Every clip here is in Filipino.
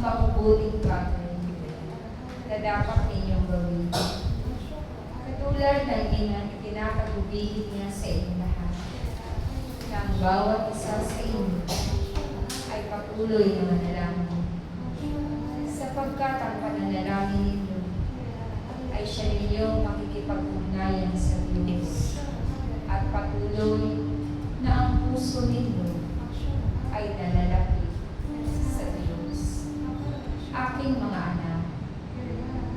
mabubuting bagay na dapat ninyong gawin. Katulad ng itinakatubig niya sa inyong lahat, na ang bawat isa sa inyo ay patuloy na manalangin. Sapagkat ang pananalangin ninyo ay siya ninyong makikipag-ugnayan sa Diyos, at patuloy na ang puso ninyo ay nalalapit sa Diyos. Aking mga anak,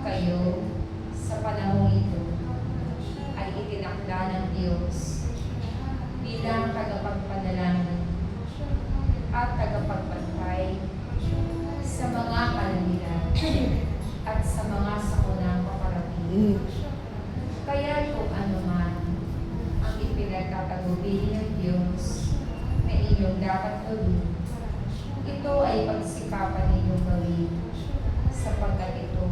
kayo sa panahong ito ay itinakda ng Diyos bilang tagapagpanalangin at tagapagbantay sa mga kalangitan at sa mga sakunang paparating. Kaya kung ano man ang ipinagtatagubilin ng Diyos na inyong dapat gawin, ito ay pagsikapan ninyong gawin, sapagkat ito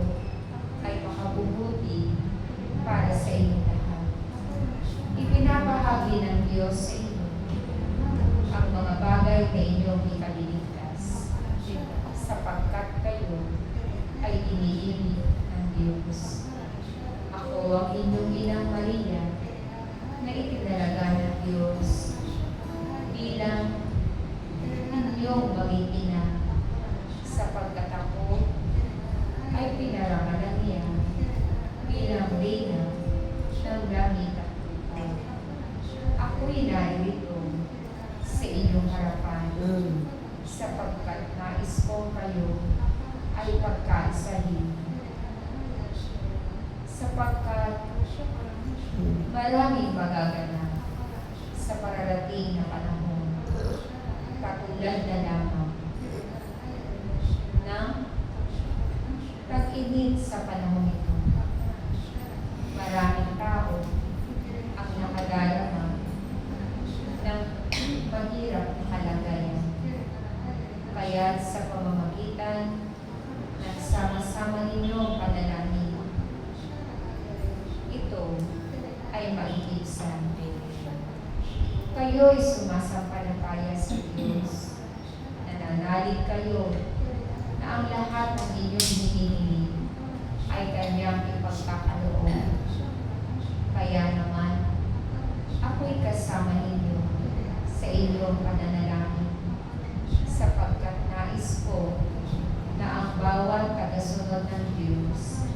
ay makabubuti para sa inyong lahat. Ipinabahagi ng Diyos sa inyo ang mga bagay na inyong ikaliligtas, sapagkat kayo ay iniibig ng Diyos. Ako ang inyong inang Maria na itinalaga ng Diyos bilang inyong harapan Mm. sapagkat nais ko kayo ay pagkaisahin. Sapagkat maraming magaganap sa pararating na panahon, katulad na lamang ng tag-init sa panahon ito. Maraming tao ang nakadarama ng mahirap na kalagayan. Kaya sa pamamagitan ng sama-sama ninyong panalangin, ito ay maiibsan. Kayo'y sumasampalataya sa Diyos. Nananalig kayo na ang lahat ng inyong hinihingi ay Kanyang ipagkakaloob. Kaya naman, ako'y kasama ninyo sa inyong pananalangin sapagkat nais ko na ang bawat tagasunod ng Diyos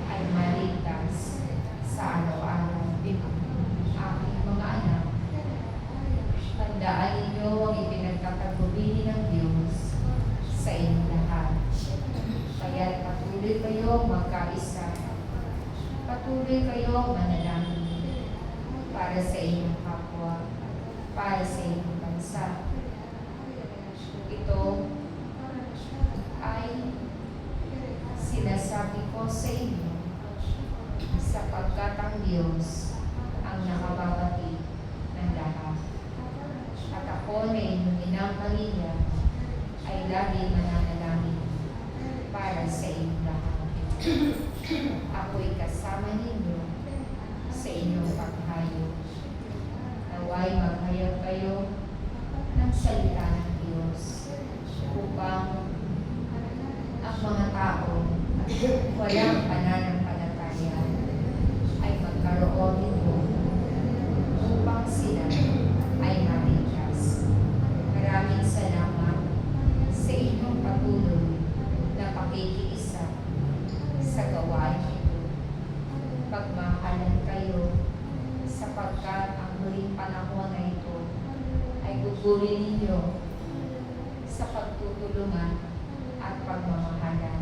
ay maligtas sa araw-araw. Aking mga anak, tandaan ninyo ang ipinagkakagubili ng Diyos sa inyong lahat. Kaya patuloy kayong magkaisa. Patuloy kayong manalangin para sa inyong kapwa, para sa inyong bansa. Ito ay sinasabi ko sa inyo sapagkat ang Diyos ang nakababati ng lahat. At ako na inyong inang Maria ay lagi mananalangin para sa inyong lahat. Ako'y kasama ninyo sa inyong paghayo. Naway maghayag kayo ng salita ng Diyos upang ang mga tao walang pananampalataya ay magkaroon nito upang sila ay maligtas. Maraming salamat sa inyong patuloy na pakikiisa sa gawain ito. Pagmahalan kayo sapagkat ang huling panahon na ito ay gugulin ninyo sa pagtutulungan at pagmamahalan.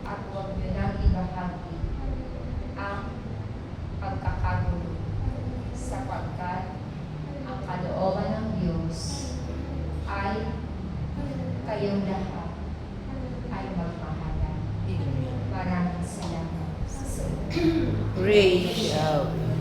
At huwag nyo nang ibahagi ang pagkakagulo sapagkat ang kalooban ng Diyos ay kayong lahat ay magmahalan. Maraming salamat sa inyo. Praise God.